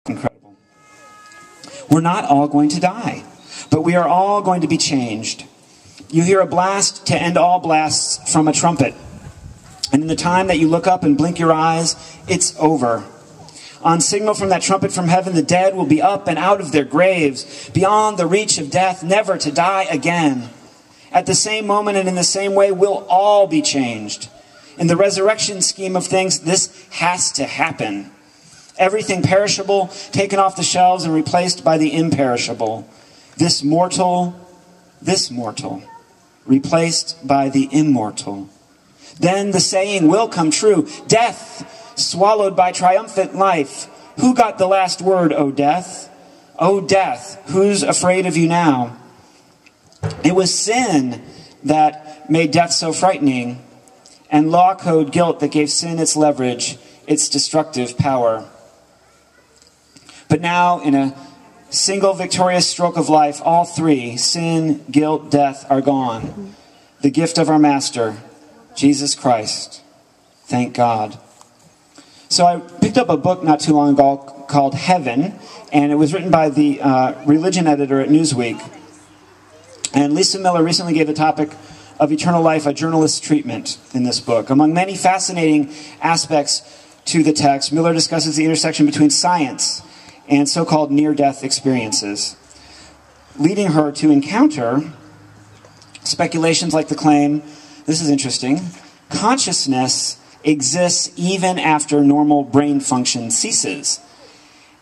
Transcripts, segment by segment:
Incredible. We're not all going to die, but we are all going to be changed. You hear a blast to end all blasts from a trumpet. And in the time that you look up and blink your eyes, it's over. On signal from that trumpet from heaven, the dead will be up and out of their graves, beyond the reach of death, never to die again. At the same moment and in the same way, we'll all be changed. In the resurrection scheme of things, this has to happen. Everything perishable taken off the shelves and replaced by the imperishable. This mortal, replaced by the immortal. Then the saying will come true. Death swallowed by triumphant life. Who got the last word, O death? O death, who's afraid of you now? It was sin that made death so frightening, and law code guilt that gave sin its leverage, its destructive power. But now, in a single victorious stroke of life, all three, sin, guilt, death, are gone. The gift of our Master, Jesus Christ. Thank God. So I picked up a book not too long ago called Heaven, and it was written by the religion editor at Newsweek. And Lisa Miller recently gave the topic of eternal life a journalist's treatment in this book. Among many fascinating aspects to the text, Miller discusses the intersection between science and so-called near-death experiences, leading her to encounter speculations like the claim, this is interesting, consciousness exists even after normal brain function ceases.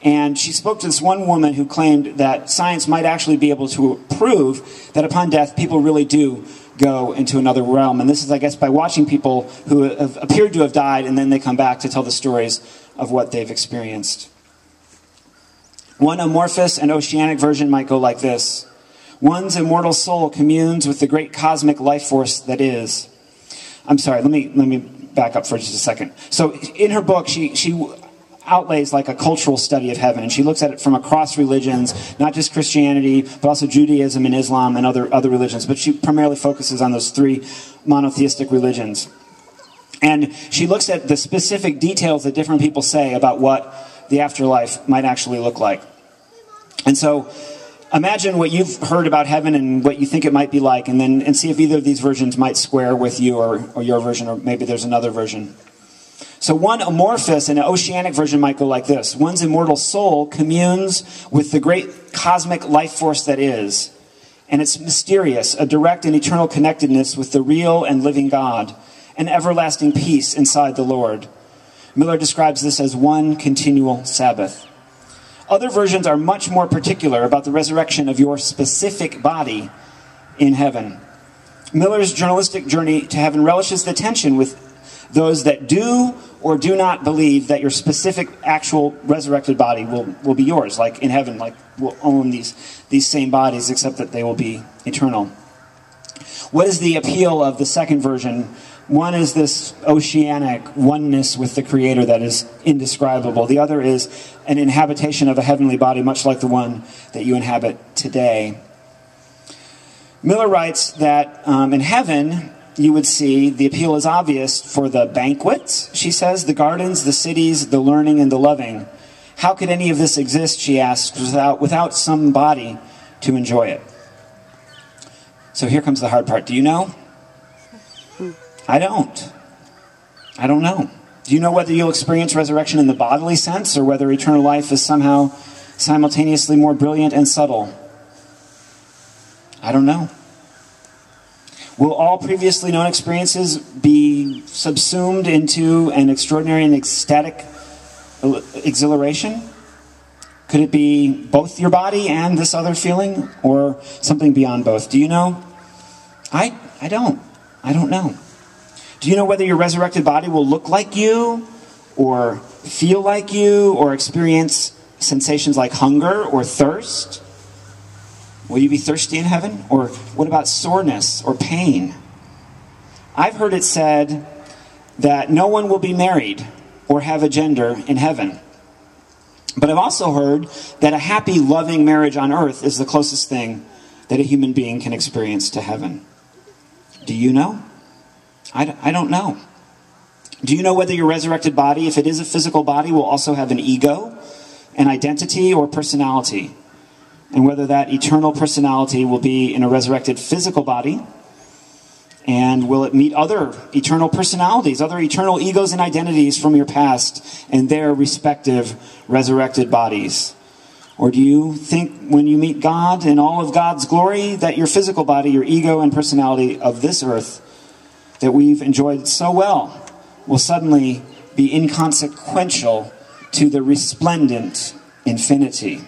And she spoke to this one woman who claimed that science might actually be able to prove that upon death, people really do go into another realm. And this is, I guess, by watching people who have appeared to have died and then they come back to tell the stories of what they've experienced. One amorphous and oceanic version might go like this. One's immortal soul communes with the great cosmic life force that is. I'm sorry, let me back up for just a second. So in her book, she outlays like a cultural study of heaven, and she looks at it from across religions, not just Christianity, but also Judaism and Islam and other religions. But she primarily focuses on those three monotheistic religions. And she looks at the specific details that different people say about what the afterlife might actually look like. And so imagine what you've heard about heaven and what you think it might be like, and see if either of these versions might square with you or your version, or maybe there's another version. So one amorphous and an oceanic version might go like this. One's immortal soul communes with the great cosmic life force that is, and it's mysterious, a direct and eternal connectedness with the real and living God, an everlasting peace inside the Lord. Miller describes this as one continual Sabbath. Other versions are much more particular about the resurrection of your specific body in heaven. Miller's journalistic journey to heaven relishes the tension with those that do or do not believe that your specific actual resurrected body will be yours, like in heaven, like we'll own these same bodies, except that they will be eternal. What is the appeal of the second version? One is this oceanic oneness with the Creator that is indescribable. The other is an inhabitation of a heavenly body, much like the one that you inhabit today. Miller writes that in heaven, you would see the appeal is obvious for the banquets, she says, the gardens, the cities, the learning, and the loving. How could any of this exist, she asks, without some body to enjoy it? So here comes the hard part. Do you know? I don't know. Do you know whether you'll experience resurrection in the bodily sense or whether eternal life is somehow simultaneously more brilliant and subtle? I don't know. Will all previously known experiences be subsumed into an extraordinary and ecstatic exhilaration? Could it be both your body and this other feeling, or something beyond both? Do you know? I don't know. Do you know whether your resurrected body will look like you, or feel like you, or experience sensations like hunger or thirst? Will you be thirsty in heaven? Or what about soreness or pain? I've heard it said that no one will be married or have a gender in heaven. But I've also heard that a happy, loving marriage on earth is the closest thing that a human being can experience to heaven. Do you know? I don't know. Do you know whether your resurrected body, if it is a physical body, will also have an ego an identity or personality, and whether that eternal personality will be in a resurrected physical body, and will it meet other eternal personalities, other eternal egos and identities from your past and their respective resurrected bodies? Or do you think when you meet God in all of God's glory that your physical body, your ego and personality of this earth that we've enjoyed so well will suddenly be inconsequential to the resplendent infinity?